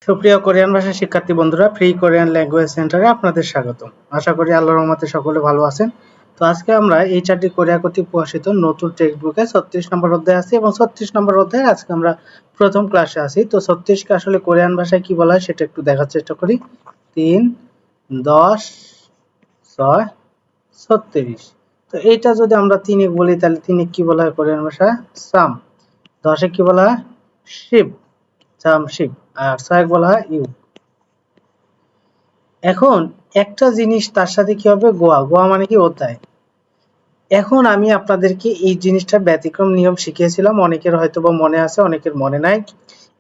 সুপ্রিয় কোরিয়ান ভাষা শিক্ষার্থী বন্ধুরা, ফ্রি কোরিয়ান ল্যাঙ্গুয়েজ সেন্টারে আপনাদের স্বাগত। আশা করি আল্লাহর রহমতে সকলে ভালো আছেন। তো আজকে আমরা এইচআরডি কোরিয়া কর্তৃক প্রকাশিত নতুন টেক্সট বুকে 36 নম্বর অধ্যায় আছি এবং 36 নম্বর অধ্যায়ে আজকে আমরা প্রথম ক্লাসে আছি। তো 36 কে আসলে কোরিয়ান ভাষায় কি বলা হয় সেটা একটু দেখার চেষ্টা করি। 3 10 6 36। তো এইটা যদি আমরা 3 বলি তাহলে 3 কি বলা হয় কোরিয়ান ভাষায়? সাম। 10 কি বলা হয়? শিব। সামশিপ। আর 6 বলা হয় ইউ। এখন একটা জিনিস তার সাথে কি হবে? গোয়া। গোয়া মানে কি? অধ্যায়। এখন আমি আপনাদেরকে এই জিনিসটা ব্যতিক্রম নিয়ম শিখিয়েছিলাম, অনেকের হয়তোবা মনে আছে, অনেকের মনে নাই।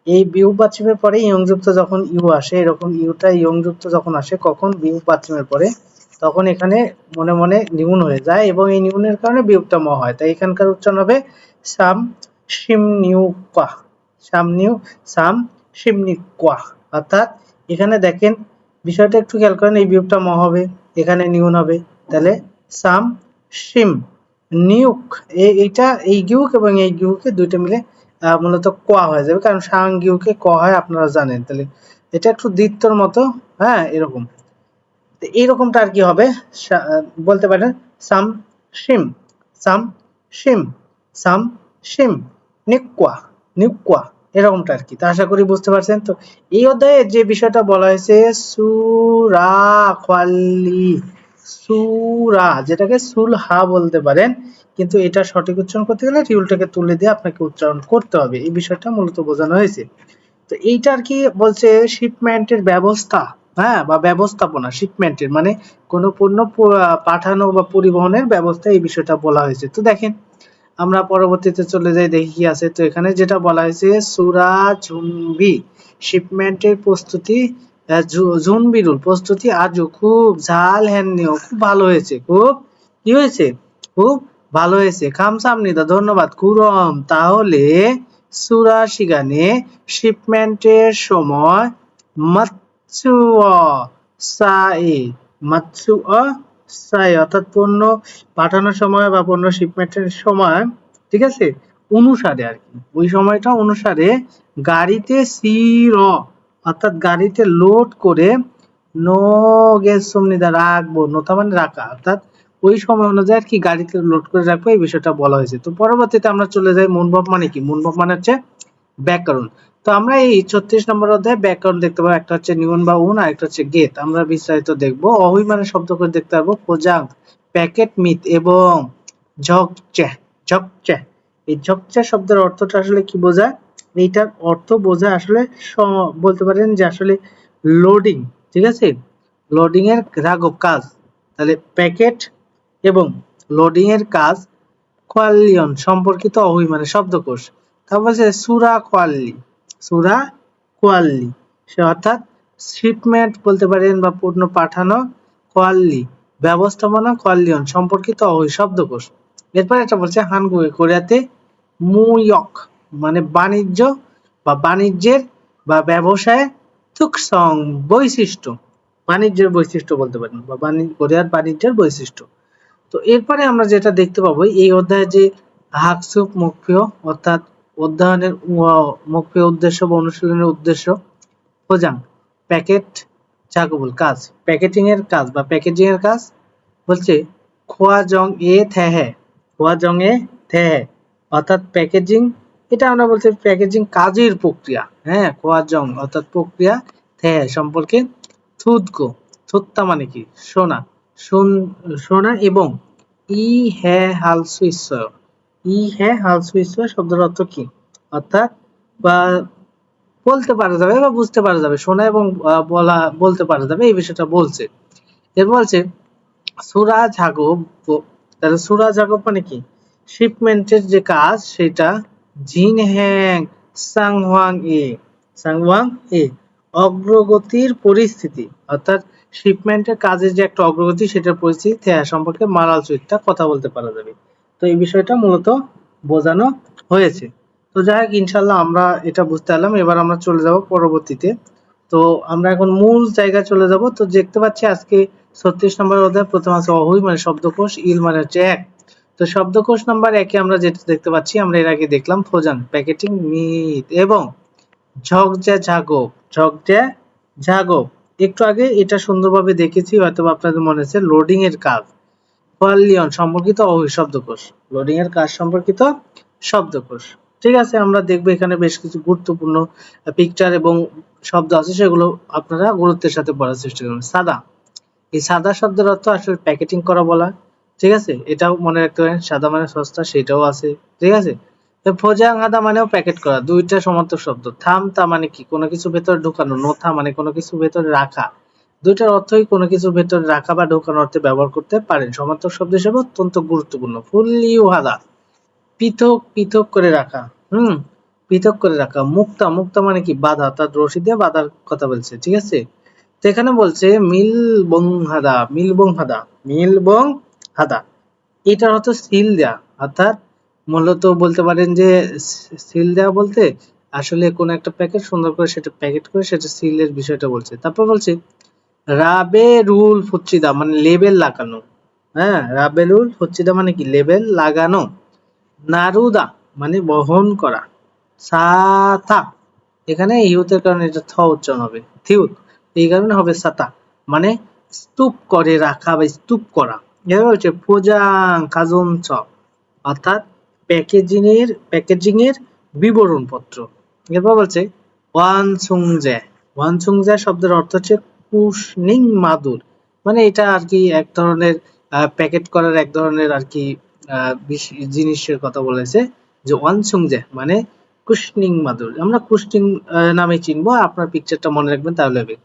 এই বিউ বাচ্চিমের পরে ইয়ংযুক্ত যখন ইউ আসে, এরকম ইউটা ইয়ংযুক্ত যখন আসে, কখন বিউ বাচ্চিমের পরে, তখন এখানে মনে মনে নিউন হয়ে যায় এবং এই নিউনের কারণে বিয়োগটা ম হয়। তাই এখানকার উচ্চারণ হবে সাম শিম নিউ কা। সাম নিউ সাম শিম নি কোয়া। অর্থাৎ এখানে দেখেন বিষয়টা একটু খেয়াল করেন, এই বিয়োগটা ম হবে, এখানে নিউন হবে, তাহলে সাম শিম নিউক। এইটা এই গিউক এবং এই গিউকে দুইটা মিলে মূলত কোয়া হয়ে যাবে, কারণ সাং গিউকে ক হয় আপনারা জানেন। তাহলে এটা একটু দ্বিত্বর মতো, হ্যাঁ এরকম। এইরকমটা আর কি হবে? বলতে পারেন সাম শিম সাম শিম সাম শিম নিকুয়া নিকুয়া, এরকমটা আর কি। তো আশা করি বুঝতে পারছেন। তো এই অধ্যায়ে যে বিষয়টা বলা হয়েছে সুরা খালি, সুরা যেটাকে সুলহা বলতে পারেন, কিন্তু এটা সঠিক উচ্চারণ করতে গেলে টিউলটাকে তুলে দিয়ে আপনাকে উচ্চারণ করতে হবে, এই বিষয়টা মূলত বোঝানো হয়েছে। তো এইটা আর কি বলছে শিপমেন্টের ব্যবস্থা, হ্যাঁ, বা ব্যবস্থাপনা। শিপমেন্টের মানে কোন পণ্য পাঠানো বা পরিবহনের ব্যবস্থা, এই বিষয়টা বলা হয়েছে। তো দেখেন আমরা পরবর্তীতে চলে যাই, দেখি কি আছে। তো এখানে যেটা বলা হয়েছে সুরা ঝুনবি, শিপমেন্টের প্রস্তুতি, ঝুনবিরুল প্রস্তুতি আজও খুব ঝাল হ্যান্নিও, খুব ভালো হয়েছে। খুব কি হয়েছে? খুব ভালো হয়েছে। খামসামনিদা ধন্যবাদ। কুরম তাহলে সুরা শিগানে শিপমেন্টের সময় মাতসুয়া সাই, মাতসুয়া সাই অর্থাৎ পণ্য পাঠানোর সময় বা পণ্য শিপমেন্টের সময়, ঠিক আছে, অনুসারে আর কি, ওই সময়টা অনুসারে গাড়িতে সির অর্থাৎ গাড়িতে লোড করে নো গেসমনিদা রাখবো, নোতা মানে রাখা, অর্থাৎ ওই সময় অনুযায়ী আর কি গাড়িতে লোড করে রাখবো, এই বিষয়টা বলা হয়েছে। তো পরবর্তীতে আমরা চলে যাই মুনভাব মানে কি? মুনভাব মানে হচ্ছে ব্যাকরণ। তো আমরা এই 36 নম্বর অধ্যায়ে ব্যাকরণ দেখতে পাবো, একটা হচ্ছে নিউন বা উন, আর একটা হচ্ছে গেট। আমরা বিস্তারিত দেখবো। অহুই মানে শব্দ করে দেখতে পাবো পোজাং, প্যাকেট মিট এবং ঝকচে। ঝকচে, এই ঝকচে শব্দের অর্থটা আসলে কি বোঝায়? এইটার অর্থ বোঝায় আসলে বলতে পারেন যে আসলে লোডিং, ঠিক আছে, লোডিং এর রাঘব কাজ। তাহলে প্যাকেট এবং লোডিং এর কাজ কোয়ালিয়ন সম্পর্কিত অহুই মানে শব্দকোষ। তারপর বলছে সুরা কোয়ালি, সুরা কোয়ালি সে অর্থাৎ শিপমেন্ট বলতে পারেন বা পণ্য পাঠানো, কোয়ালি ব্যবস্থাপনা, কোয়ালিয়ন সম্পর্কিত অহুই শব্দকোষ। এরপর এটা বলছে হানগুয়ে কোরিয়াতে মুইয়ক মানে বাণিজ্য বা বাণিজ্যের বা ব্যবসায় তুকসং বৈশিষ্ট্য, বাণিজ্যের বৈশিষ্ট্য বলতে পারেন, বা কোরিয়ার বাণিজ্যের বৈশিষ্ট্য। তো এরপরে আমরা যেটা দেখতে পাবো এই অধ্যায়ে যে হাকসুপ মুখ্য অর্থাৎ অধ্যয়নের মুখ্য উদ্দেশ্য বা অনুশীলনের উদ্দেশ্য, খোঁজাং প্যাকেট চাকবুল কাজ, প্যাকেটিং এর কাজ বা প্যাকেজিং এর কাজ। বলছে খোয়া জং এ থেহে, খোয়া জং এ থেহে অর্থাৎ প্যাকেজিং, এটা আমরা বলছি প্যাকেজিং কাজের প্রক্রিয়া, হ্যাঁ, খোয়া জং অর্থাৎ প্রক্রিয়া, থেহে সম্পর্কে, থুদকো থুত্তা মানে কি? সোনা, সোনা এবং ই হ্যাঁ হাল সুইসয়, ই হ্যাঁ হাল সুইসয় শব্দের অর্থ কি? অর্থাৎ বা বলতে পারা যাবে বা বুঝতে পারা যাবে, শোনা এবং বলতে পারা যাবে, এই বিষয়টা বলছে। এর বলছে সুরা ঝাগব, তাহলে সুরা ঝাগব মানে কি? শিপমেন্টের যে কাজ সেটা জিন হ্যাং সাংওয়াং এ, সাংওয়াং এ অগ্রগতির পরিস্থিতি, অর্থাৎ শিপমেন্টের কাজের যে একটা অগ্রগতি সেটার পরিস্থিতি সম্পর্কে মারাল চুইটটা কথা বলতে পারা যাবে। তো এই বিষয়টা মূলত বোঝানো হয়েছে। তো যাই হোক, ইনশাল্লাহ আমরা এটা বুঝতে পারলাম। এবার আমরা চলে যাব পরবর্তীতে। তো আমরা এখন মূল জায়গায় চলে যাব। তো দেখতে পাচ্ছি আজকে 36 নম্বর অধ্যায় প্রথম আছে অহুই মানে শব্দকোষ, ইল মানে হচ্ছে এক। তো শব্দকোষ নাম্বার 1 এ আমরা যেটা দেখতে পাচ্ছি, আমরা এর আগে দেখলাম ফোজান প্যাকেটিং মিট এবং ঝকঝা ঝাগপ, ঝকঝা ঝাগপ। একটু আগে এটা সুন্দরভাবে দেখেছি, হয়তো আপনাদের মনে আছে, লোডিং এর কাজ। লিওন সম্পর্কিত শব্দকোষ, লোডিং এর কাজ সম্পর্কিত শব্দকোষ। ঠিক আছে, আমরা দেখবো এখানে বেশ কিছু গুরুত্বপূর্ণ পিকচার এবং শব্দ আছে, সেগুলো আপনারা গুরুত্বের সাথে পড়ার চেষ্টা করুন। সাদা, এই সাদা শব্দের অর্থ আসলে প্যাকেটিং করা বলা। ঠিক আছে, এটাও মনে রাখতে পারেন, সাদা মানে সস্তা, সেটাও আছে। ঠিক আছে, তো ফোজাং হাদা মানেও প্যাকেট করা, দুইটা সমার্থক শব্দ। থামতা মানে কি, কোনো কিছু ভেতরে ঢোকানো। নোথা মানে কোনো কিছু ভেতরে রাখা। দুইটার অর্থই কোনো কিছুর ভেতরে রাখা বা ঢোকানোর অর্থে ব্যবহার করতে পারেন, সমার্থক শব্দ হিসেবে অত্যন্ত গুরুত্বপূর্ণ। ফুল্লি হাদা, পৃথক পৃথক করে রাখা। পৃথক করে রাখা। মুক্তা, মুক্তা মানে কি, বাধা, তার রশি দিয়ে বাধার কথা বলছে। ঠিক আছে, তো এখানে বলছে মিল বং হাদা, মিল বং হাদা, মিল বং হাদা, এটার অর্থ সিল দেয়া। অর্থাৎ মূলত বলতে পারেন যে সিল দেওয়া বলতে আসলে কোন একটা প্যাকেট সুন্দর করে সেটা প্যাকেট করে সেটা সিলের বিষয়টা বলছে। তারপর বলছে রাবেরুল ফুচ্চিদা মানে লেবেল লাগানো। হ্যাঁ, রাবেরুল ফুচ্চিদা মানে কি, লেবেল লাগানো। নারুদা মানে বহন করা। সাতা, এখানে ইউতের কারণে এটা থ উচ্চারণ হবে, থিউত, এই কারণে হবে সাতা, মানে স্তূপ করে রাখা বা স্তূপ করা। এবার হচ্ছে পোজাং কাজুন চ, অর্থাৎ প্যাকেজিং এর বিবরণ পত্র। এরপর বলছে ওয়ানসুংজে, ওয়ানসুংজে শব্দের অর্থ হচ্ছে কুশনিং মাদুর, মানে এটা আর কি এক ধরনের প্যাকেট করার এক ধরনের আর কি জিনিসের কথা বলেছে, যে ওয়ানসুংজে মানে কুশনিং মাদুর। আমরা কুশনিং নামে চিনবো, আপনার পিকচারটা মনে রাখবেন তাহলে হবে।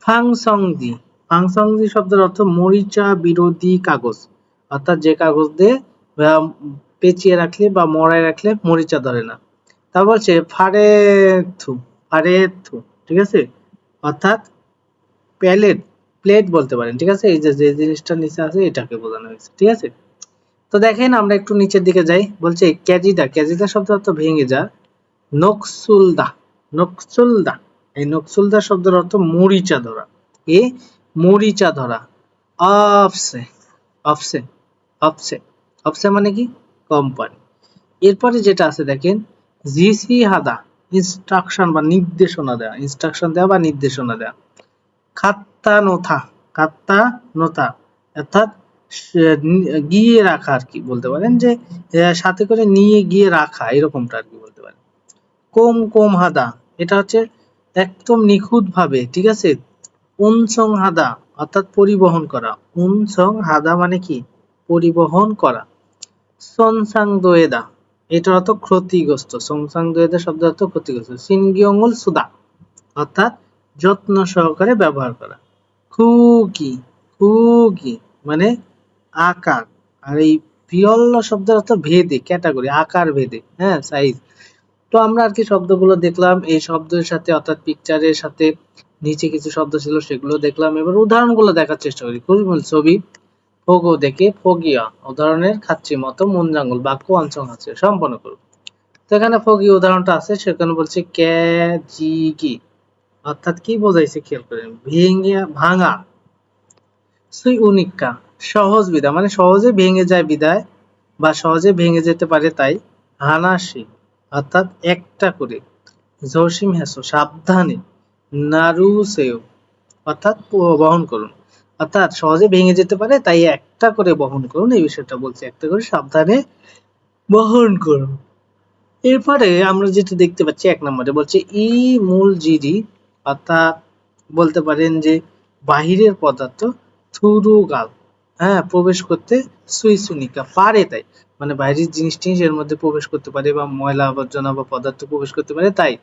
ফাংসংজি, ফাংসংজি শব্দের অর্থ মরিচা বিরোধী কাগজ, অর্থাৎ যে কাগজ দিয়ে পেঁচিয়ে রাখলে বা মরায় রাখলে মরিচা ধরে না। তারপর বলছে ফারেথু, ফারেথু, ঠিক আছে, অর্থাৎ প্যালেট, প্লেট বলতে পারেন। ঠিক আছে, এই যে যে জিনিসটা নিচে আছে এটাকে বোঝানো হয়েছে। ঠিক আছে, তো দেখেন আমরা একটু নিচের দিকে যাই। বলছে ক্যাজিদা, ক্যাজিদা শব্দের অর্থ ভেঙে যা। নকসুলদা, নকসুলদা, এই নকসুলদা শব্দের অর্থ মরিচা ধরা। এ মরিচা ধরা। অফসে, অফসে, অফসে, অফসে মানে কি, কোম্পানি। এরপরে যেটা আছে দেখেন, জিসি হাদা, ইনস্ট্রাকশন বা নির্দেশনা দেওয়া, ইনস্ট্রাকশন দেওয়া বা নির্দেশনা দেওয়া। খাত্তা নোথা, খাত্তা নোথা, অর্থাৎ গিয়ে রাখা আর কি বলতে পারেন, যে সাথে করে নিয়ে গিয়ে রাখা, এরকমটা আর কি বলতে পারেন। কোম কোম হাদা, এটা হচ্ছে একদম নিখুঁত ভাবে। ঠিক আছে, উনসং হাদা অর্থাৎ পরিবহন করা। উনসং হাদা মানে কি, পরিবহন করা। সনসাং দোয়েদা, এটার অর্থ ক্ষতিগ্রস্ত। সংসাং দোয়েদা শব্দ অর্থ ক্ষতিগ্রস্ত। সিনগিয়ঙ্গল সুদা, অর্থাৎ যত্ন সহকারে ব্যবহার করা। খুকি, খুকি মানে আকার। আর এই পিয়ল্ল শব্দের অর্থ ভেদে, ক্যাটাগরি, আকার ভেদে, হ্যাঁ, সাইজ। তো আমরা আর কি শব্দগুলো দেখলাম, এই শব্দের সাথে অর্থাৎ পিকচারের সাথে নিচে কিছু শব্দ ছিল সেগুলো দেখলাম। এবার উদাহরণগুলো দেখার চেষ্টা করি। খুশমুল ছবি ফোগো দেখে ফোগিয়া, উদাহরণের খাচ্ছি মতো মুনজাঙ্গল বাক্য অঞ্চল আছে সম্পন্ন করুন। তো এখানে ফোগি উদাহরণটা আছে, সেখানে বলছে ক্যাজিগি, অর্থাৎ কি বোঝাইছে খেয়াল করেন, ভেঙে ভাঙা। সুই উনিক্কা সহজ বিদায় মানে সহজে ভেঙে যায় বিদায় বা সহজে ভেঙে যেতে পারে তাই। হানাসি অর্থাৎ একটা করে। জসিম হেসো সাবধানে। নারুসেও অর্থাৎ বহন করুন, অর্থাৎ সহজে ভেঙে যেতে পারে তাই একটা করে বহন করুন, এই বিষয়টা বলছে, একটা করে সাবধানে বহন করুন। এরপরে আমরা যেটা দেখতে পাচ্ছি এক নম্বরে বলছে ই মূল জিরি, অর্থাৎ বলতে পারেন যে বাহিরের পদার্থ, থুরু গাল, হ্যাঁ, প্রবেশ করতে, সুইসুনিকা পারে তাই, মানে বাইরের জিনিস টিনিস এর মধ্যে প্রবেশ করতে পারে বা ময়লা আবর্জনা বা পদার্থ প্রবেশ করতে পারে তাই।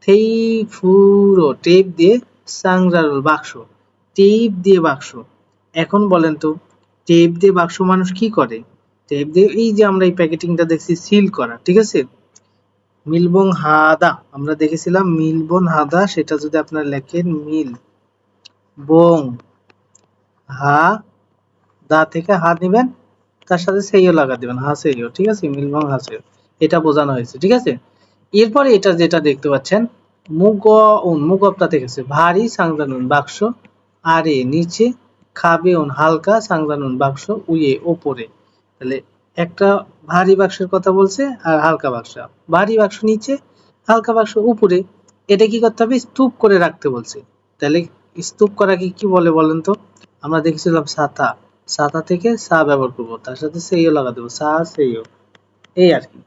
থেই ফুরো টেপ দিয়ে, সাংরারুল বাক্স, টেপ দিয়ে বাক্স। এখন বলেন তো, টেপ দিয়ে বাক্স মানুষ কি করে? টেপ দিয়ে এই যে আমরা এই প্যাকেটিংটা দেখছি সিল করা। ঠিক আছে, মিলবং হাদা আমরা দেখেছিলাম, মিলবন হাদা, সেটা যদি আপনারা লেখেন মিল বং হা, দা থেকে হা নিবেন, তার সাথে সেইও লাগা দিবেন, হা সেইও। ঠিক আছে, মিলবং হা সেইও, এটা বোঝানো হয়েছে। ঠিক আছে, এরপরে এটা যেটা দেখতে পাচ্ছেন, মুগ মুগ অপ্তা থেকে ভারী সাংজানুন বাক্স, আরে নিচে, খাবে হালকা সাংজানুন বাক্স, উয়ে ওপরে। তাহলে একটা ভারী বাক্সের কথা বলছে আর হালকা বাক্স, ভারী বাক্স নিচে, হালকা বাক্স উপরে। এটা কি করতে হবে, স্তূপ করে রাখতে বলছে। তাহলে স্তূপ করা কি বলে বলেন তো? আমরা দেখেছিলাম ছাতা, ছাতা থেকে সা ব্যবহার করবো, তার সাথে সেইও লাগা দেবো, সা সেইও, এই আর কি।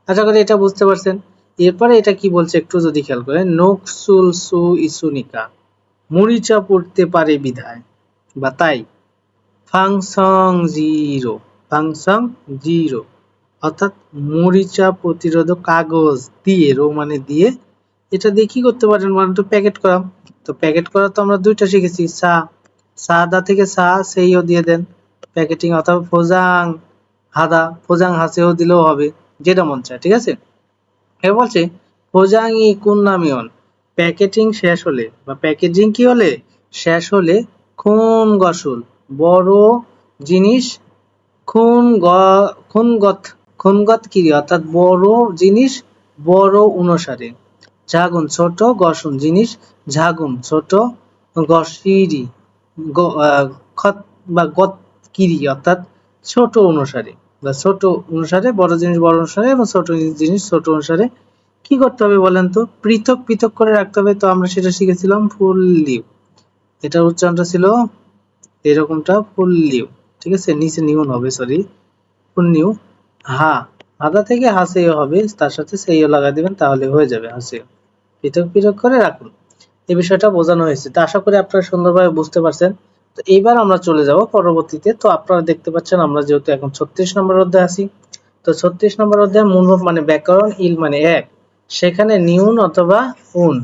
আশা করি এটা বুঝতে পারছেন। এরপরে এটা কি বলছে একটু যদি খেয়াল করেন, নকসুল সু ইসুনিকা, মরিচা পড়তে পারে বিধায় বা তাই, ফাংশন জিরো, ফাংশন জিরো, অর্থাৎ মরিচা প্রতিরোধক কাগজ দিয়ে, রো মানে দিয়ে, এটা দিয়ে কি করতে পারেন মানে তো প্যাকেট করা। তো প্যাকেট করা তো আমরা দুইটা শিখেছি, সা, সাদা থেকে সা সেইও দিয়ে দেন প্যাকেটিং, অথবা ফোজাং হাদা, ফোজাং হাসেও দিলেও হবে, যেটা মন চায়, ঠিক আছে। এবার বলছে ফোজাং ই কুন্নামিয়ন, প্যাকেটিং শেষ হলে বা প্যাকেজিং কি হলে শেষ হলে, খুন গসল, বড় জিনিস, খুনগত, খুনগত কিরি অর্থাৎ বড় জিনিস বড় অনুসারে, ঝাগুন ছোট, গসন জিনিস, ঝাগুন ছোট, গসিরি খত বা গত কিরি অর্থাৎ ছোট অনুসারে বা ছোট অনুসারে, বড় জিনিস বড় অনুসারে এবং ছোট জিনিস ছোট অনুসারে কি করতে হবে বলেন তো, পৃথক পৃথক করে রাখতে হবে। তো আমরা সেটা শিখেছিলাম ফুল লিভ, এটার উচ্চারণটা ছিল এরকমটা, ফুল লিভ, ঠিক আছে, নিচে নিউন হবে, সরি, ফুল নিউ, হা, আদা থেকে হাসেও হবে, তার সাথে সেইও লাগা দিবেন, তাহলে হয়ে যাবে হাসেও, পৃথক পৃথক করে রাখুন। এই বিষয়টা বোঝানো হয়েছে, তো আশা করি আপনারা সুন্দরভাবে বুঝতে পারছেন। তো এইবার আমরা চলে যাব পরবর্তীতে। তো আপনারা দেখতে পাচ্ছেন আমরা যেহেতু এখন 36 নম্বর অধ্যায়ে আছি, তো 36 নম্বর অধ্যায়ে মূলভাব মানে ব্যাকরণ, ইল মানে এক, সেখানে নিউন অথবা উন,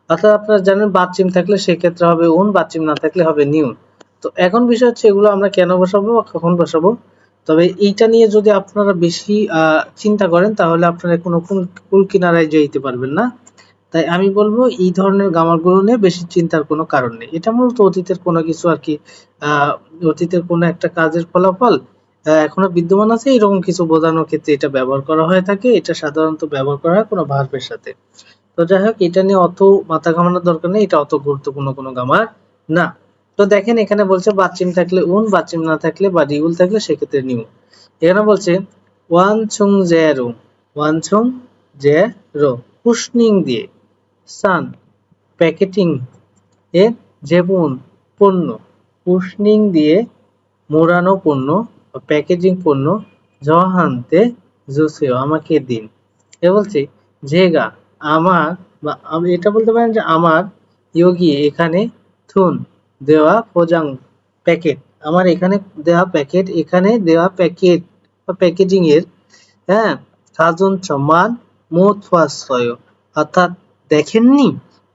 অর্থাৎ আপনারা জানেন বাচ্চিম থাকলে সেক্ষেত্রে হবে উন, বাচ্চিম না থাকলে হবে নিউন। তো এখন বিষয় হচ্ছে এগুলো আমরা কেন বসাবো বা কখন বসাবো। তবে এইটা নিয়ে যদি আপনারা বেশি চিন্তা করেন তাহলে আপনারা কোনো কুল কিনারায় যাইতে পারবেন না। তাই আমি বলবো এই ধরনের গ্রামারগুলো নিয়ে বেশি চিন্তার কোনো কারণ নেই। এটা মূলত অতীতের কোনো কিছু আর কি, আহ অতীতের কোনো একটা কাজের ফলাফল এখনো বিদ্যমান আছে এরকম কিছু বোঝানোর ক্ষেত্রে এটা ব্যবহার করা হয়ে থাকে। এটা সাধারণত ব্যবহার করা হয় কোনো ভার্বের সাথে। তো যাই হোক, এটা নিয়ে অত মাথা ঘামানোর দরকার নেই, এটা অত গুরুত্বপূর্ণ কোনো গ্রামার না। তো দেখেন এখানে বলছে বাচ্চিম থাকলে উন, বাচ্চিম না থাকলে বা রিউল থাকলে সেক্ষেত্রে নিউ। এখানে বলছে ওয়ান ছুং জেরো, ওয়ান ছুং জেরো, কুশনিং দিয়ে, সান প্যাকেটিং এর যেমন পণ্য, কুশনিং দিয়ে মোড়ানো পণ্য বা প্যাকেজিং পণ্য, জহান্তে জোসেও আমাকে দিন। এ বলছে জেগা আমার, বা আমি এটা বলতে পারেন যে আমার, ইয়োগি এখানে, থুন দেওয়া, ফোজাং প্যাকেট, আমার এখানে দেওয়া প্যাকেট, এখানে দেওয়া প্যাকেট বা প্যাকেজিং এর, হ্যাঁ, সাজন মান মোট ফাস্টয়, অর্থাৎ দেখেননি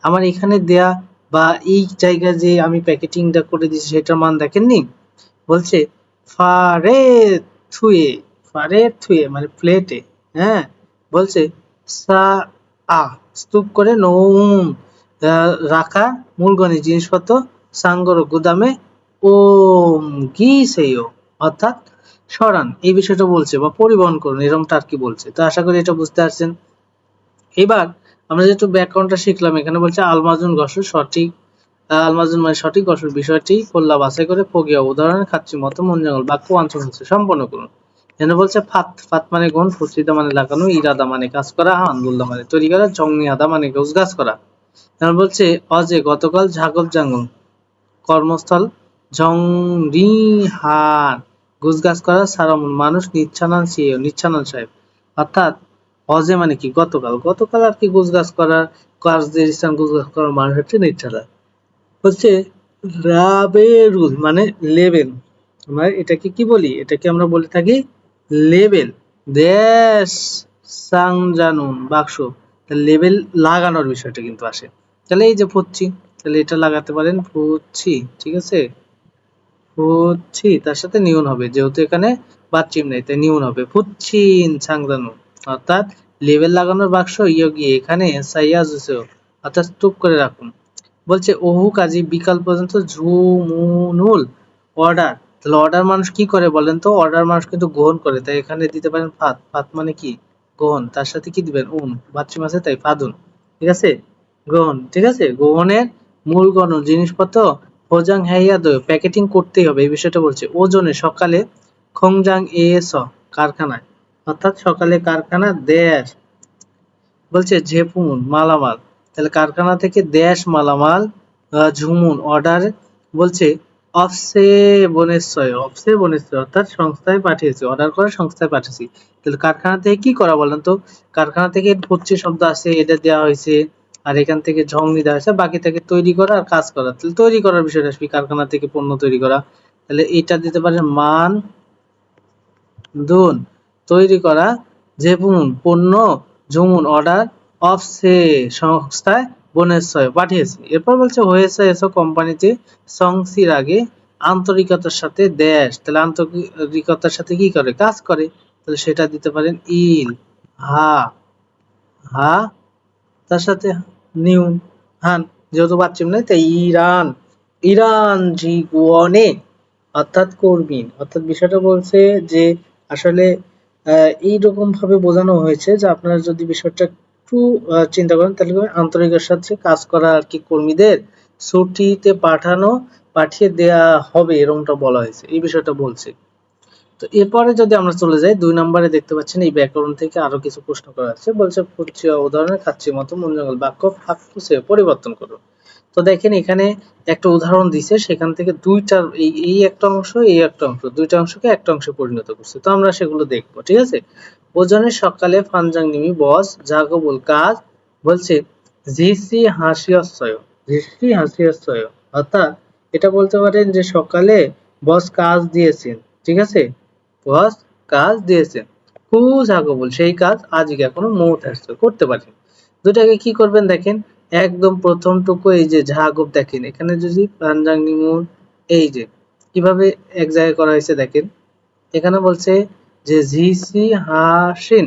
আমার এখানে দেয়া বা এই জায়গায় যে আমি প্যাকেটিংটা করে দিয়েছি সেটার মান দেখেননি। বলছে ফারে থুয়ে, ফারে থুয়ে মানে প্লেটে, হ্যাঁ, বলছে সা আ স্তূপ করে নৌম রাখা মূলগণি জিনিসপত্র, সাঙ্গর গুদামে, ও গিসেও অর্থাৎ সরান, এই বিষয়টা বলছে বা পরিবহন করুন এরকমটা আর কি বলছে। তো আশা করি এটা বুঝতে পারছেন। এবার আমরা যেহেতু ব্যাকরণটা শিখলাম, এখানে বলছে আলমাজুন গসল সঠিক, আলমাজুন মানে সঠিক, গসল বিষয়টি কল্লা বাছাই করে ফগিয়া উদাহরণে খাচ্ছি মতো মন জঙ্গল বাক্য অঞ্চল হচ্ছে সম্পন্ন করুন। এখানে বলছে ফাত, ফাত মানে গুণ, ফুসিদা মানে লাগানো, ইরাদা মানে কাজ করা, আন্দুল্লাহ মানে তৈরি করা, জংনিয়াদা মানে গাছ করা। এখানে বলছে অজে গতকাল ঝাগল জাঙ্গল কর্মস্থল, জংরিহান গুজগাছ করা, সারামুন মানুষ, নিচ্ছানান সিও নিচ্ছানান সাহেব, অর্থাৎ অজে মানে কি গতকাল, গতকাল আর কি গুজগাছ করার কাজদের স্থান গুজগাছ করার মানুষ হচ্ছে নিচ্ছানা। হচ্ছে রাবেরুল মানে লেবেল, আমরা এটাকে কি বলি, এটাকে আমরা বলে থাকি লেবেল, দেশ সাংজানুন বাক্স, লেবেল লাগানোর বিষয়টা কিন্তু আসে। তাহলে এই যে ফুচ্ছি, তাহলে এটা লাগাতে পারেন ফুচ্ছি, ঠিক আছে, ফুচ্ছি তার সাথে নিউন হবে, যেহেতু এখানে বাচ্চিম নেই তাই নিউন হবে, ফুচ্ছিন সাংজানুন, অর্থাৎ লেবেল লাগানোর বাক্স ইয়োগি এখানে সাইয়াজুসেও অর্থাৎ স্তূপ করে রাখুন। বলছে ওহু কাজী বিকাল পর্যন্ত ঝুমুনুল অর্ডার, তাহলে অর্ডার মানুষ কি করে বলেন তো, অর্ডার মানুষ কিন্তু গ্রহণ করে, তাই এখানে দিতে পারেন ফাত, ফাত মানে কি গ্রহণ, তার সাথে কি দিবেন উন, বাচ্চিম আছে তাই ফাদুন, ঠিক আছে, গ্রহণ, ঠিক আছে, গ্রহণের মূল গণ জিনিসপত্র, ফোজাং হাইয়া দো প্যাকেটিং করতেই হবে এই বিষয়টা বলছে। ওজনে সকালে, খংজাং এস কারখানায়, অর্থাৎ সকালে কারখানা, দেয়ার বলছে ঝেপুন মালামাল, তাহলে কারখানা থেকে দেশ মালামাল ঝুমুন অর্ডার বলছে অফসে বনেশ্বয় অর্থাৎ সংস্থায় পাঠিয়েছে, অর্ডার করে সংস্থায় পাঠিয়েছি। তাহলে কারখানা থেকে কি করা বলেন তো? কারখানা থেকে পড়ছে শব্দ আছে, এটা দেওয়া হয়েছে, আর এখান থেকে ঝংনি দেওয়া হয়েছে, বাকি থেকে তৈরি করা আর কাজ করা। তাহলে তৈরি করার বিষয়টা আসবে, কারখানা থেকে পণ্য তৈরি করা। তাহলে এটা দিতে পারে মান দুন, তৈরি করা, জেপুন পণ্য, জমুন অর্ডার, অফ সে সংস্থায়, বনেশ্বয় পাঠিয়েছে। এরপর বলছে হয়েছে এসো কোম্পানিতে সংসির আগে আন্তরিকতার সাথে দেশ, তাহলে আন্তরিকতার সাথে কি করে? কাজ করে। তাহলে সেটা দিতে পারেন ইল, হা, হা তার সাথে নিউন, হান, যেহেতু বাচ্চিম নেই তাই ইরান, ইরান জিগুয়ানে অর্থাৎ কর্মী, অর্থাৎ বিষয়টা বলছে যে আসলে এইরকম ভাবে বোঝানো হয়েছে যে আপনারা যদি বিষয়টা একটু চিন্তা করেন তাহলে আন্তরিকের সাথে কাজ করা আর কি, কর্মীদের ছুটিতে পাঠিয়ে দেয়া হবে, এরকমটা বলা হয়েছে, এই বিষয়টা বলছে। তো এরপরে যদি আমরা চলে যাই 2 নম্বরে, দেখতে পাচ্ছেন এই ব্যাকরণ থেকে আরো কিছু প্রশ্ন করা আছে। বলছে উদাহরণে খাচ্ছি মতো মূলজঙ্গল বাক্য ফাঁকুসে পরিবর্তন করুন। তো দেখেন এখানে একটা উদাহরণ দিছে, সেখান থেকে দুইটা এই একটা অংশ, এই একটা অংশ, দুইটা অংশকে একটা অংশে পরিণত করছে। তো আমরা সেগুলো দেখবো, ঠিক আছে? ওজনের সকালে ফানজাং নিমি বস জাগবুল কাজ বলছে ঝিসি হাসিয়স্বয়, ঝিসি হাসিয়স্বয়, অর্থাৎ এটা বলতে পারেন যে সকালে বস কাজ দিয়েছেন, ঠিক আছে? বস কাজ দিয়েছেন, কু জাগবুল সেই কাজ আজকে এখনো মৌত আসছে করতে পারেন। দুটাকে কি করবেন দেখেন, একদম প্রথমটুকু এই যে ঝাগব, দেখেন এখানে যদি পাঞ্জাং নিমুন এই যে কিভাবে এক জায়গায় করা হয়েছে দেখেন, এখানে বলছে যে ঝিসি হাসিন,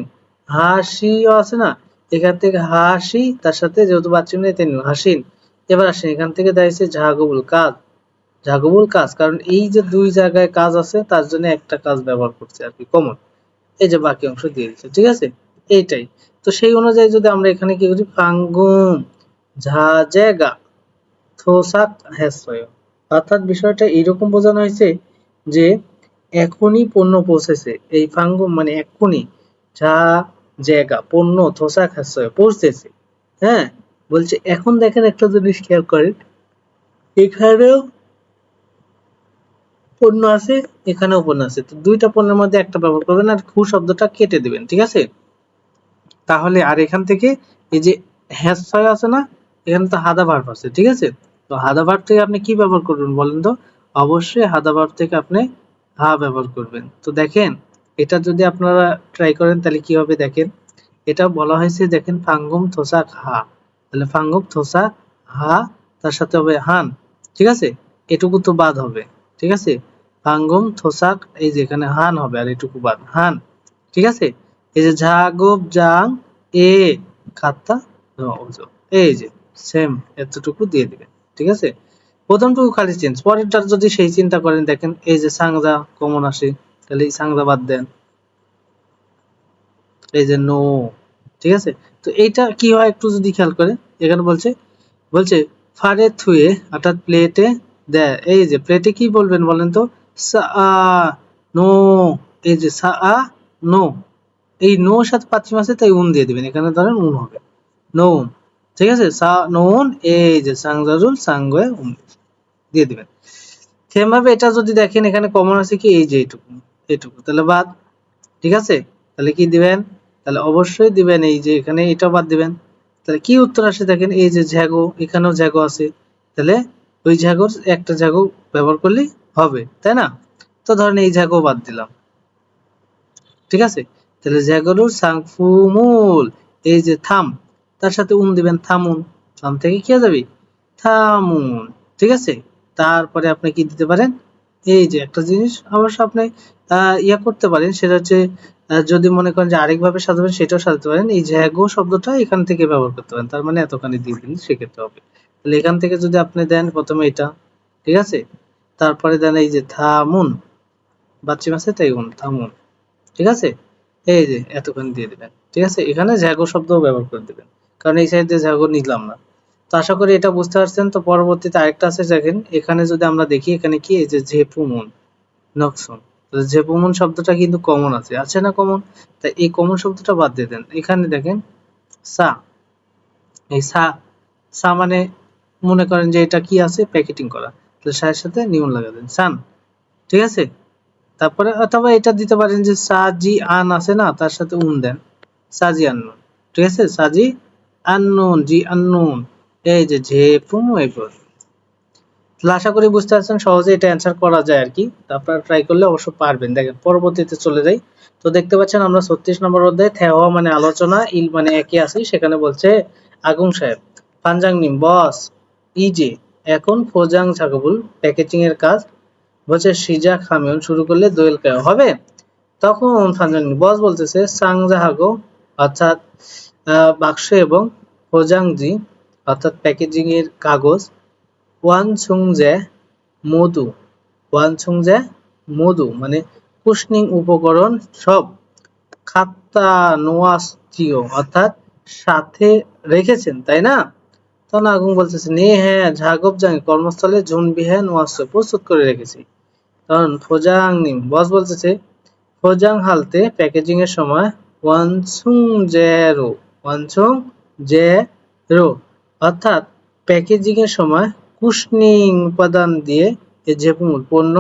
হাসিও আছে না, এখান থেকে হাসি তার সাথে যেহেতু বাচ্চা নেই তেন হাসিন। এবার আসেন এখান থেকে দাঁড়িয়েছে ঝাগবুল কাজ, ঝাগবুল কাজ, কারণ এই যে দুই জায়গায় কাজ আছে তার জন্য একটা কাজ ব্যবহার করছে আর কি, কমন। এই যে বাকি অংশ দিয়ে দিচ্ছে, ঠিক আছে? এইটাই। তো সেই অনুযায়ী যদি আমরা এখানে কি করি, ফাঙ্গুম ঝাজেগা থোসাক হ্যাসয়, অর্থাৎ বিষয়টা এইরকম বোঝানো হয়েছে যে এখনই পণ্য পৌঁছেছে, এই ফাঙ্গুম মানে এখনই, যা জায়গা পণ্য থোসাক হ্যাসয় পৌঁছেছে। হ্যাঁ, বলছে এখন দেখেন একটা জিনিস খেয়াল করেন, এখানেও পণ্য আছে, এখানেও পণ্য আছে, তো দুইটা পণ্যের মধ্যে একটা ব্যবহার করবেন আর খু শব্দটা কেটে দিবেন, ঠিক আছে? তাহলে আর এখান থেকে এই যে হ্যাশয় আছে না, এখানে তো হাদা ভার্ব আছে, ঠিক আছে? তো হাদা ভার্ব থেকে আপনি কি ব্যবহার করবেন বলেন তো? অবশ্যই হাদা ভার্ব থেকে আপনি হা ব্যবহার করবেন। তো দেখেন এটা যদি আপনারা ট্রাই করেন তাহলে কি হবে দেখেন, এটা বলা হয়েছে দেখেন ফাঙ্গুম থোসাক হা, তাহলে ফাঙ্গুম থোসাক হা তার সাথে হবে হান, ঠিক আছে? এটুকু তো বাদ হবে, ঠিক আছে? ফাঙ্গুম থোসাক এই যে এখানে হান হবে আর এটুকু বাদ, হান, ঠিক আছে? এই যে ঝাগব জাং এ খাতা এই যে সেম এতটুকু দিয়ে দিবেন, ঠিক আছে? প্রথমটুকু খালি চেঞ্জ, পরেরটার যদি সেই চিন্তা করেন দেখেন এই যে সাংজা কমন আসে, তাহলে এই সাংজা বাদ দেন, এই যে নো, ঠিক আছে? তো এইটা কি হয় একটু যদি খেয়াল করেন, এখানে বলছে বলছে ফারে থুয়ে অর্থাৎ প্লেটে দেয়, এই যে প্লেটে কি বলবেন বলেন তো? সা আ নো, এই যে সা আ নো, এই নো সাথে পাচ্ছিম আছে তাই উন দিয়ে দিবেন, এখানে ধরেন উন হবে নোন, ঠিক আছে? সা নোন, এই যে সাংজারুল সাংগে উন দিয়ে দিবেন। সেম ভাবে এটা যদি দেখেন এখানে কমন আছে কি, এই যে এইটুকু, এইটুকু, তাহলে বাদ, ঠিক আছে? তাহলে কি দিবেন? তাহলে অবশ্যই দিবেন এই যে এখানে এটা বাদ দিবেন। তাহলে কি উত্তর আসে দেখেন, এই যে ঝ্যাগো, এখানেও ঝ্যাগো আছে, তাহলে ওই ঝ্যাগোর একটা ঝ্যাগো ব্যবহার করলেই হবে, তাই না? তো ধরেন এই ঝ্যাগো বাদ দিলাম, ঠিক আছে? তাহলে জ্যাগরুর সাংফুমুল, এই যে থাম, তার সাথে দিবেন থামুন, থাম থেকে কি হয়ে যাবে? থামুন, ঠিক আছে? তারপরে আপনি কি দিতে পারেন, এই যে একটা জিনিস অবশ্য আপনি ইয়া করতে পারেন, সেটা হচ্ছে যদি মনে করেন যে আরেকভাবে সাজাবেন সেটাও সাজাতে পারেন, এই জ্যাগো শব্দটা এখান থেকে ব্যবহার করতে পারেন, তার মানে এতখানি দিয়ে দিন সেক্ষেত্রে হবে। তাহলে এখান থেকে যদি আপনি দেন প্রথমে এটা, ঠিক আছে? তারপরে দেন এই যে থামুন, বাচ্চি মাসে তাই থামুন, ঠিক আছে? এই যে এতখানি দিয়ে দিবেন, ঠিক আছে? এখানে ঝ্যাগো শব্দও ব্যবহার করে দিবেন, কারণ এই সাইডে ঝ্যাগো নিলাম না। তো আশা করি এটা বুঝতে পারছেন। তো পরবর্তীতে আরেকটা আছে দেখেন, এখানে যদি আমরা দেখি এখানে কি এই যে ঝেপুমুন নকশন, তো ঝেপুমুন শব্দটা কিন্তু কমন আছে না কমন? তাই এই কমন শব্দটা বাদ দিয়ে দেন। এখানে দেখেন সা, এই সা সা মানে মনে করেন যে এটা কি আছে, প্যাকেটিং করা, তাহলে সায়ের সাথে নিউন লাগাবেন সান, ঠিক আছে। তারপরে অথবা এটা দিতে পারেন যে সাজি আন আছে না, তার সাথে উন দেন, সাজি আননুন, ঠিক আছে, সাজি আননুন, জি আননুন, এই যে ঝেপুম এরপর। তাহলে আশা করি বুঝতে পারছেন, সহজে এটা অ্যান্সার করা যায় আর কি। আপনারা ট্রাই করলে অবশ্য পারবেন। দেখেন পরবর্তীতে চলে যাই। তো দেখতে পাচ্ছেন আমরা 36 নম্বর অধ্যায়ে থেওয়া মানে আলোচনা, ইল মানে একই আছে, সেখানে বলছে আগুন সাহেব পাঞ্জাং নিম বস ইজে এখন ফোজাং ঝাকবুল প্যাকেজিং এর কাজ, বলছে সিজা খামিয়ন শুরু করলে দোয়েল কেউ হবে। তখন ফানজাং বস বলতেছে সাংজাহাগো অর্থাৎ বাক্স এবং ফোজাংজি অর্থাৎ প্যাকেজিং এর কাগজ, ওয়ানছুংজে মধু, ওয়ানছুংজে মধু মানে কুশনিং উপকরণ সব, খাত্তা নোয়াস্টিও অর্থাৎ সাথে রেখেছেন তাই না। তখন আগুন বলতেছে নে হ্যাঁ ঝাগব জাঙ্গি কর্মস্থলে ঝুনবি হ্যাঁ নোয়াস্ট প্রস্তুত করে রেখেছি। তখন ফোজাং নিম বস বলতেছে ফোজাং হালতে প্যাকেজিং এর সময় ওয়ানছুং জেরো, ওয়ানছুং জেরো অর্থাৎ প্যাকেজিং এর সময় কুশনিং উপাদান দিয়ে এ যেকোনো পণ্য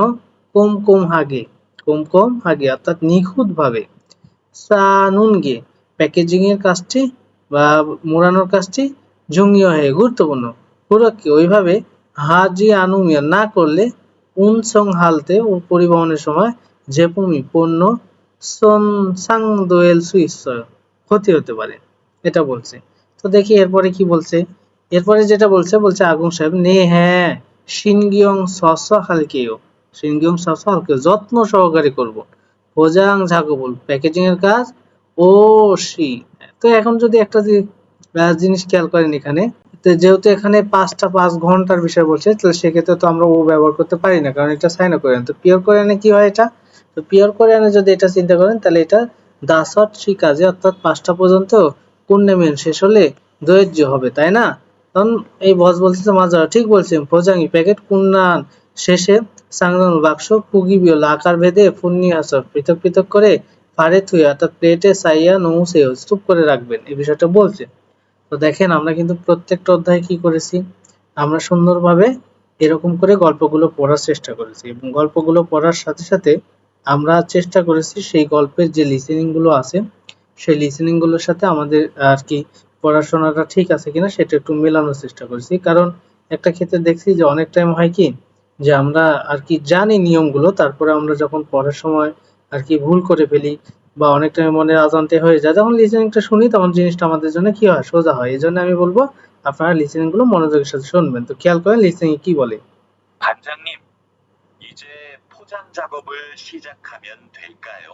কোমকোম হাগে, কোমকোম হাগে অর্থাৎ নিখুঁত ভাবে, সানুনগে প্যাকেজিং এর কাজটি বা মোড়ানোর কাজটি জঙ্গীয় হয়ে গুরুত্বপূর্ণ। পুরোকে ওইভাবে হাজি আনুমিয়া না করলে উনসং হালতে ও পরিবহনের সময় যেপুমি পণ্য সন সাং দোয়েল সুইসয় ক্ষতি হতে পারে, এটা বলছে। তো দেখি এরপরে কি বলছে। এরপরে যেটা বলছে, বলছে আগুন সাহেব নে হ্যাঁ শিনগিয়ং সস হালকেও, শিনগিয়ং সস হালকেও যত্ন সহকারে করব। ফোজাং ঝাকবুল প্যাকেজিং এর কাজ ও সি। তো এখন যদি একটা জিনিস খেয়াল করেন এখানে, তো যেহেতু এখানে 5 ঘন্টার বিষয় বলছে, তাহলে সেক্ষেত্রে তো আমরা ও ব্যবহার করতে পারি না, কারণ এটা সাইনো কোরিয়ান। তো পিওর কোরিয়ানে কি হয় এটা, তো পিওর কোরিয়ানে যদি এটা চিন্তা করেন তাহলে এটা দাসট সি কাজে অর্থাৎ 5টা পর্যন্ত কুন্নেমেন শেষ হলে দৈর্য হবে তাই না। তখন এই বস বলতেছে মাজা ঠিক বলছেন ফোজাঙ্গি প্যাকেট কুন্নান শেষে সাংরং বাক্স কুগিবিও আকার ভেদে ফুন্নি আসর পৃথক পৃথক করে পারে থুই অর্থাৎ প্লেটে সাইয়া নমুসেও স্তূপ করে রাখবেন, এই বিষয়টা বলছে। তো দেখেন আমরা কিন্তু প্রত্যেকটা অধ্যায়ে কি করেছি, আমরা সুন্দরভাবে এরকম করে গল্পগুলো পড়ার চেষ্টা করেছি, এবং গল্পগুলো পড়ার সাথে সাথে আমরা চেষ্টা করেছি সেই গল্পের যে লিসেনিং গুলো আছে সেই লিসেনিং গুলোর সাথে আমাদের আর কি পড়াশোনাটা ঠিক আছে কিনা সেটা একটু মেলানোর চেষ্টা করেছি। কারণ একটা ক্ষেত্রে দেখছি যে অনেক টাইম হয় কি যে আমরা আর কি জানি নিয়মগুলো, তারপরে আমরা যখন পড়ার সময় আর কি ভুল করে ফেলি বা অনেক টাইম মনের অজান্তে হয়ে যায়, যখন লিসেনিংটা শুনি তখন জিনিসটা আমাদের জন্য কি হয়, সোজা হয়। এই জন্য আমি বলবো আপনারা লিসেনিং গুলো মনোযোগের সাথে শুনবেন। তো খেয়াল করেন লিসেনিং কি বলে। 반장님, 이제 포장 작업을 시작하면 될까요?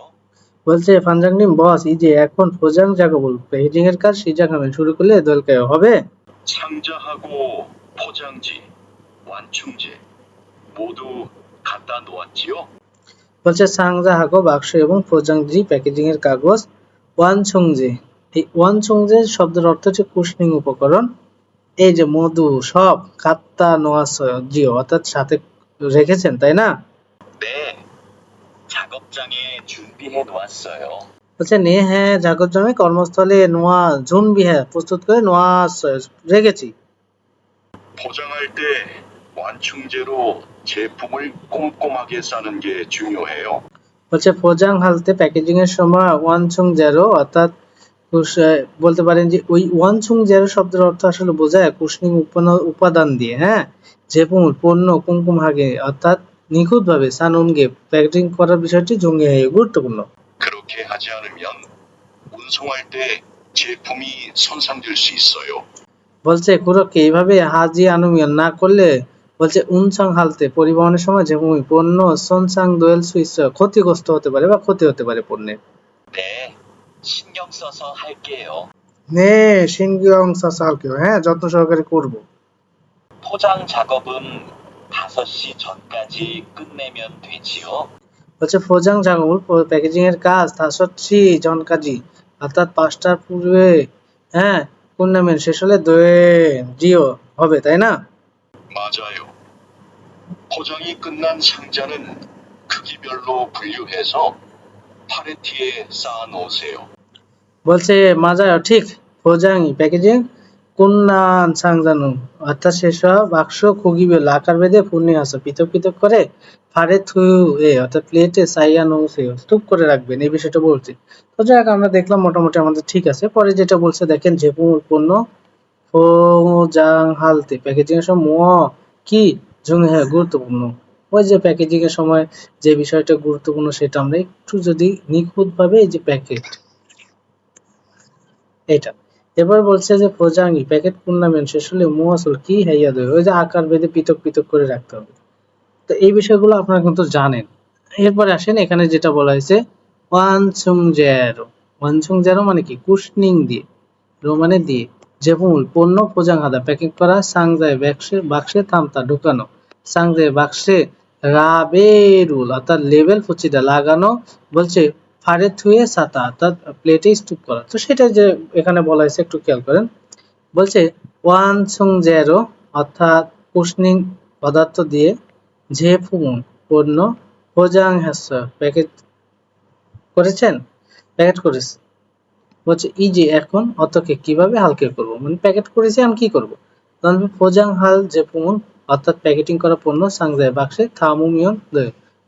বলছে ফানজাংনিম বস এই যে এখন ফোজাং জাগবুল প্যাকেজিং এর কাজ 시작하면 শুরু করলে দলকে হবে। 상자하고 포장지, 완충제 모두 갖다 놓았지요? বলছে সাংজাহাগো বাক্স এবং ফোজাংজি প্যাকেজিং এর কাগজ, ওয়ানছুংজে এই ওয়ানছুংজে শব্দের অর্থ হচ্ছে কুশনিং উপকরণ, এই যে মধু সব কাত্তা নোয়াসয় জিও অর্থাৎ সাথে রেখেছেন তাই না। 네, 작업장에 준비해 놓았어요. বলছে নে হ্যাঁ জাগরজমে কর্মস্থলে নোয়া ঝুনবি হ্যাঁ প্রস্তুত করে নোয়া রেখেছি। 포장할 때 완충제로 제품을 꼼꼼하게 싸는 게 중요해요. বলছে ফোজাং হালতে প্যাকেজিং এর সময় ওয়ানছুং জেরো অর্থাৎ বলতে পারেন যে ওই ওয়ানছুং জেরো শব্দের অর্থ আসলে বোঝায় কুশনিং উপাদান দিয়ে, হ্যাঁ যেপুল পণ্য কুমকুম হাগে অর্থাৎ নিখুঁত ভাবে সানুনগে প্যাকেজিং করার বিষয়টি জঙ্গি হয়ে গুরুত্বপূর্ণ। 그렇게 하지 않으면 운송할 때 제품이 손상될 수 있어요. বলছে কুরোকে এইভাবে হাজি আনুমিয়ান না করলে, বলছে উনসাং হালতে পরিবহনের সময় যে ভূমি পণ্য সনসাং দোয়েল সুইস ক্ষতিগ্রস্ত হতে পারে বা ক্ষতি হতে পারে পণ্যের। 네, 신경 써서 할게요. নে সিনগিয়ং সাসালকেও হ্যাঁ যত্ন সহকারে করব। 포장 작업은 5시 전까지 끝내면 되지요. বলছে ফোজাং জাঙ্গুল প্যাকেজিং এর কাজ তাসচ্ছি জনকাজি অর্থাৎ 5টার পূর্বে হ্যাঁ টুর্নামেন্ট শেষ হলে দোয়ে জিও হবে তাই না। 맞아요. 포장이 끝난 상자는 크기별로 분류해서 파레티에 쌓아 놓으세요. বলছে মাজায় ঠিক ফোজাং প্যাকেজিং কুন্নান সাংজানু, অর্থাৎ সেসব বাক্স খুগিবেল আকার ভেদে পূর্ণি আছে পৃথক পৃথক করে ফারে থুয়ে অর্থাৎ প্লেটে সাইয়া নৌসে স্তূপ করে রাখবেন, এই বিষয়টা বলছি। তো যাই হোক, আমরা দেখলাম মোটামুটি আমাদের ঠিক আছে। পরে যেটা বলছে দেখেন, যে পণ্য ফোজাং হালতে প্যাকেজিং এর সময় কি জুং হ্যাঁ গুরুত্বপূর্ণ, ওই যে প্যাকেজিং এর সময় যে বিষয়টা গুরুত্বপূর্ণ সেটা আমরা একটু যদি নিখুঁত ভাবে, এই যে প্যাকেট এটা। এবার বলছে যে ফোজাঙ্গি প্যাকেট পূর্ণাঙ্গ শেষ হলে মুয়াসল কি হাইয়া দেবে, ওই যে আকার ভেদে পৃথক পৃথক করে রাখতে হবে। তো এই বিষয়গুলো আপনারা কিন্তু জানেন। এরপরে আসেন, এখানে যেটা বলা হয়েছে ওয়ানসুং জেরো মানে কি কুশনিং দিয়ে, রো মানে দিয়ে, যেমন পণ্য ফোজাং হাদা প্যাকিং করা, সাংজায় বাক্সে বাক্সে থামতা ঢুকানো, সাংজায় বাক্সে রাবেরুল অর্থাৎ লেবেল ফুচিটা লাগানো, বলছে ফারে থুয়ে সাতা অর্থাৎ প্লেটে স্তূপ করা। তো সেটা যে এখানে বলা হয়েছে একটু খেয়াল করেন, বলছে ওয়ানসুং জেরো অর্থাৎ কুশনিং পদার্থ দিয়ে, যে ফুমুন পণ্য, ফোজাং হ্যাসা প্যাকেট করেছেন, প্যাকেট করেছে, বলছে ই যে এখন অতকে কিভাবে হালকা করব, মানে প্যাকেট করেছি আমি কি করব, তখন ফোজাং হাল যে পুমুন অর্থাৎ প্যাকেটিং করা পণ্য সাংজায় বাক্সে থামুমিয়ন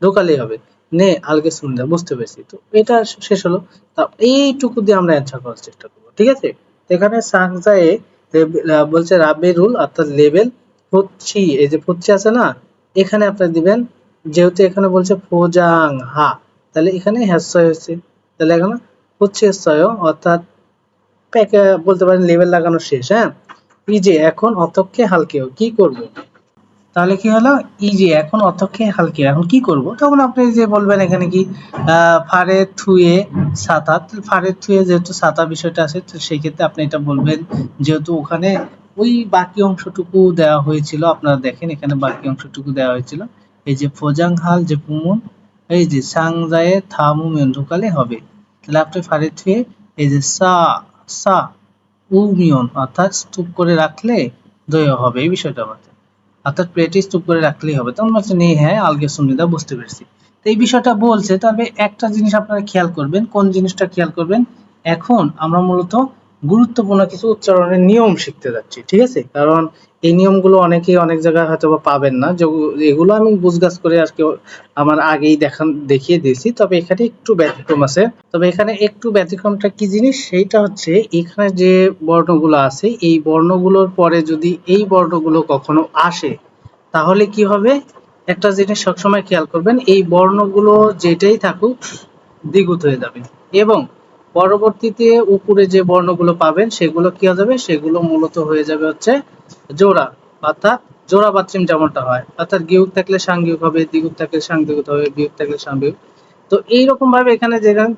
ঢোকালেই হবে, নে আলগে শুনলে বুঝতে পেরেছি। তো এটা শেষ হলো। তা এইটুকু দিয়ে আমরা অ্যান্সার করার চেষ্টা করবো, ঠিক আছে। তো এখানে সাংজায়ে বলছে রাবেরুল অর্থাৎ লেবেল ফুচ্ছি, এই যে ফুচ্ছি আছে না, এখানে আপনারা দিবেন, যেহেতু এখানে বলছে ফোজাং হা, তাহলে এখানে হ্যাসয় হয়েছে, তাহলে এখানে হচ্ছে অর্থাৎ প্যাকে বলতে পারেন লেবেল লাগানো শেষ। হ্যাঁ, ই যে এখন অতক্ষে হালকে কি করব, তাহলে কি হলো, ই যে এখন অতক্ষে হালকে এখন কি করব, তখন আপনি যে বলবেন এখানে কি ফারে থুয়ে ছাতা, ফারে থুয়ে যেহেতু ছাতা বিষয়টা আছে, তো সেই ক্ষেত্রে আপনি এটা বলবেন, যেহেতু ওখানে ওই বাকি অংশটুকু দেওয়া হয়েছিল, আপনারা দেখেন এখানে বাকি অংশটুকু দেওয়া হয়েছিল, এই যে ফোজাং হাল যে পুমুন, এই যে সাংজায়ে থামুমিয়ন ঢোকালে হবে, তাহলে আপনি ফারে থুয়ে এই যে সা সা উমিয়ন অর্থাৎ স্তূপ করে রাখলে দয় হবে, এই বিষয়টা আমাদের, অর্থাৎ প্লেটে স্তূপ করে রাখলেই হবে। তখন বলছে নেই হ্যাঁ আলগে সুনিদা বুঝতে পেরেছি। তো এই বিষয়টা বলছে, তবে একটা জিনিস আপনারা খেয়াল করবেন, কোন জিনিসটা খেয়াল করবেন, এখন আমরা মূলত গুরুত্বপূর্ণ কিছু উচ্চারণের নিয়ম শিখতে যাচ্ছি, ঠিক আছে। কারণ এই নিয়মগুলো অনেকেই অনেক জায়গায় হয়তো বা পাবেন না, এগুলো আমি বুঝগাছ করে আজকে আমার আগেই দেখিয়ে দিয়েছি, তবে এখানে একটু ব্যতিক্রম আছে। তবে এখানে একটু ব্যতিক্রমটা কি জিনিস, সেইটা হচ্ছে এখানে যে বর্ণগুলো আছে, এই বর্ণগুলোর পরে যদি এই বর্ণগুলো কখনো আসে, তাহলে কি হবে, একটা জিনিস সবসময় খেয়াল করবেন, এই বর্ণগুলো যেটাই থাকুক দ্বিগুণ হয়ে যাবে, এবং পরবর্তীতে উপরে যে বর্ণগুলো পাবেন সেগুলো কি হয়ে যাবে, সেগুলো মূলত হয়ে যাবে হচ্ছে জোড়া, অর্থাৎ জোড়া বাচ্চিম যেমনটা হয়, অর্থাৎ গিয়ুক থাকলে সাংগিক হবে, দ্বিগুণ থাকলে সাংদ্বিগুত হবে, বিয়োগ থাকলে সাংবিয়োগ। তো এইরকম ভাবে এখানে যেখানে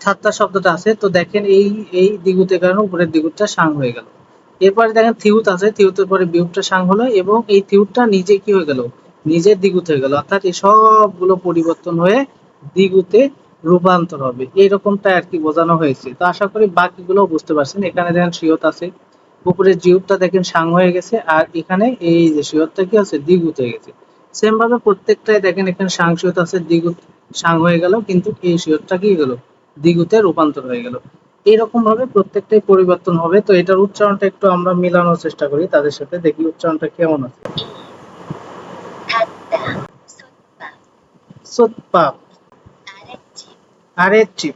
ঠাট্টা শব্দটা আছে, তো দেখেন এই এই দ্বিগুতের কারণে উপরের দ্বিগুতটা সাং হয়ে গেল। এরপরে দেখেন থিউত আছে, থিউতের পরে বিয়োগটা সাং হলো, এবং এই থিউতটা নিজে কি হয়ে গেল, নিজের দ্বিগুত হয়ে গেল, অর্থাৎ এই সবগুলো পরিবর্তন হয়ে দ্বিগুতে রূপান্তর হবে, এইরকমটা আর কি বোঝানো হয়েছে। তো আশা করি বাকিগুলো বুঝতে পারছেন। এখানে দেখেন সিয়ত আছে, উপরের জিউটটা দেখেন সাং হয়ে গেছে, আর এখানে এই যে সিয়তটা কি আছে, দ্বিগুত হয়ে গেছে। সেম ভাবে প্রত্যেকটাই দেখেন এখানে সাং সিয়ত আছে, দ্বিগুত সাং হয়ে গেল, কিন্তু এই সিয়তটা কি গেল, দ্বিগুতে রূপান্তর হয়ে গেল। এইরকম ভাবে প্রত্যেকটাই পরিবর্তন হবে। তো এটার উচ্চারণটা একটু আমরা মিলানোর চেষ্টা করি তাদের সাথে, দেখি উচ্চারণটা কেমন আছে। সুতপাপ, আরেচিপ,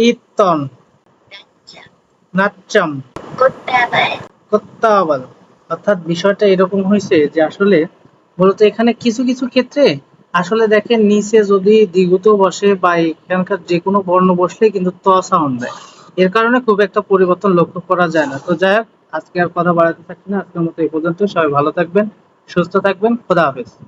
ইতন, নাচ্চাম, কোত্তাবাল। অর্থাৎ বিষয়টা এরকম হয়েছে যে আসলে মূলত এখানে কিছু কিছু ক্ষেত্রে আসলে দেখেন নিচে যদি দ্বিগুত বসে বা এখানকার যে কোনো বর্ণ বসলে কিন্তু ত সাউন্ড দেয়, এর কারণে খুব একটা পরিবর্তন লক্ষ্য করা যায় না। তো যাই হোক, আজকে আর কথা বাড়াতে থাকছি না, আজকের মতো এই পর্যন্ত। সবাই ভালো থাকবেন, সুস্থ থাকবেন, খোদা হাফেজ।